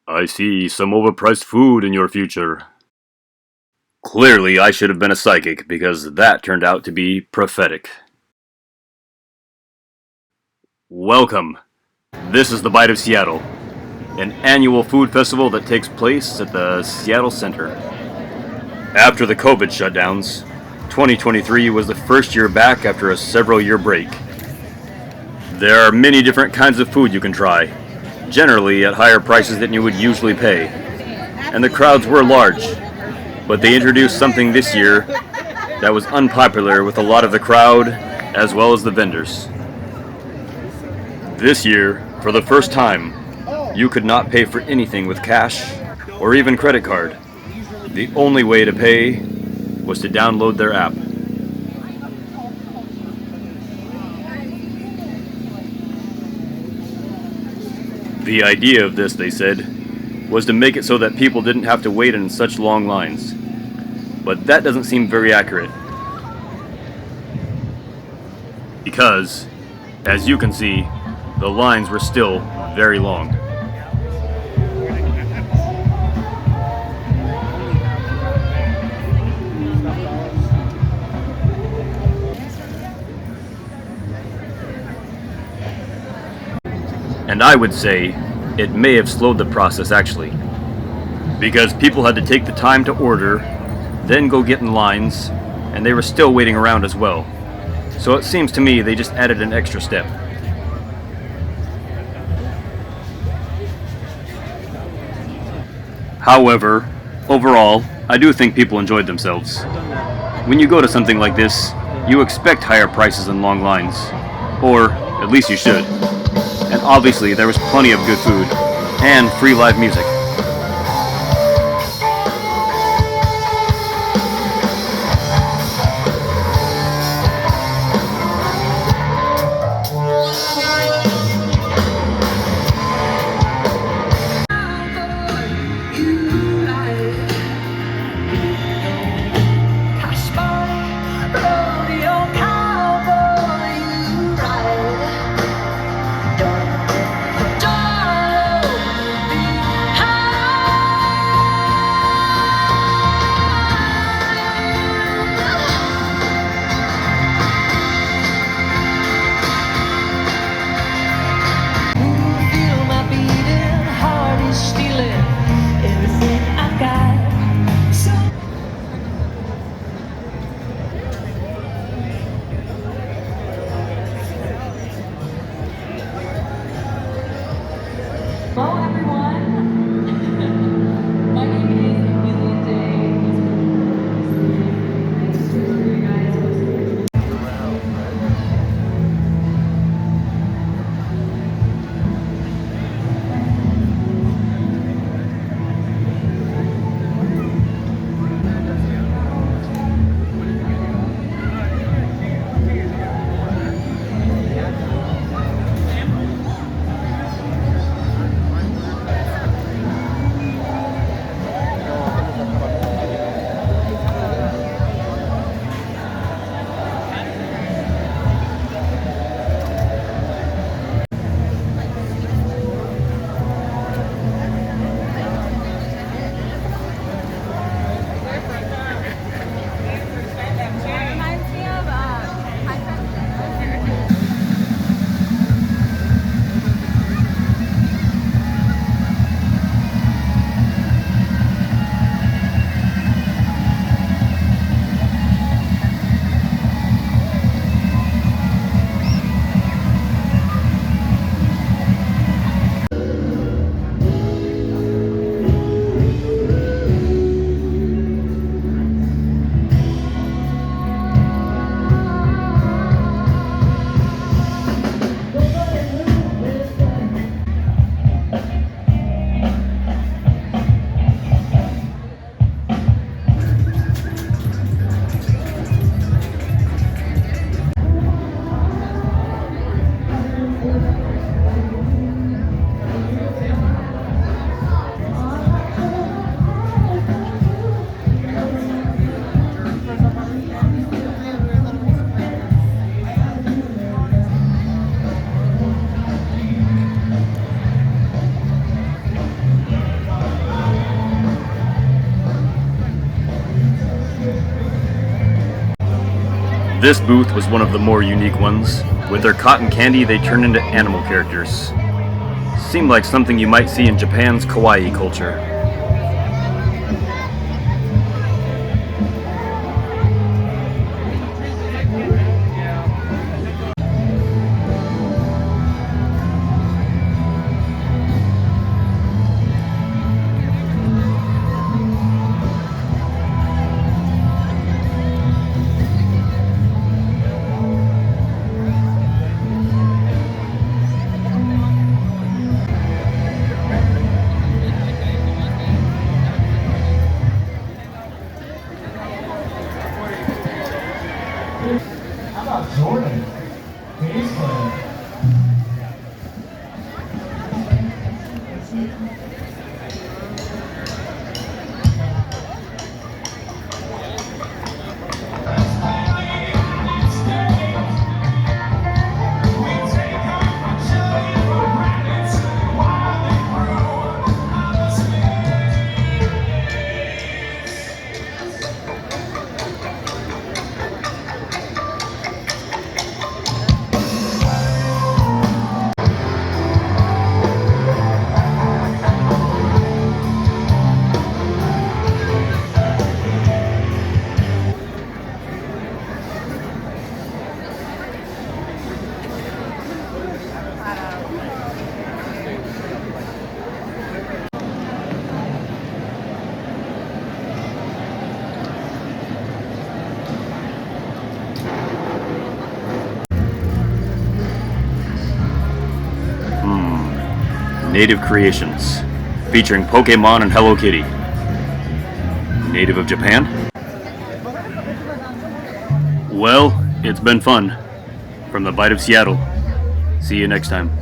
I see some overpriced food in your future. Clearly, I should have been a psychic because that turned out to be prophetic. Welcome. This is the Bite of Seattle, an annual food festival that takes place at the Seattle Center. After the COVID shutdowns, 2023 was the first year back after a several-year break. There are many different kinds of food you can try, generally at higher prices than you would usually pay. And the crowds were large, but they introduced something this year that was unpopular with a lot of the crowd as well as the vendors. This year, for the first time, you could not pay for anything with cash or even credit card. The only way to pay was to download their app. The idea of this, they said, was to make it so that people didn't have to wait in such long lines. But that doesn't seem very accurate. Because, as you can see, the lines were still very long. And I would say it may have slowed the process actually, because people had to take the time to order, then go get in lines, and they were still waiting around as well. So it seems to me they just added an extra step. However, overall, I do think people enjoyed themselves. When you go to something like this, you expect higher prices and long lines. Or, at least you should. And obviously there was plenty of good food, and free live music. This booth was one of the more unique ones. With their cotton candy, they turn into animal characters. Seemed like something you might see in Japan's kawaii culture. How about Jordan? Bass player. Native Creations, featuring Pokemon and Hello Kitty. Native of Japan? Well, it's been fun. From the Bite of Seattle. See you next time.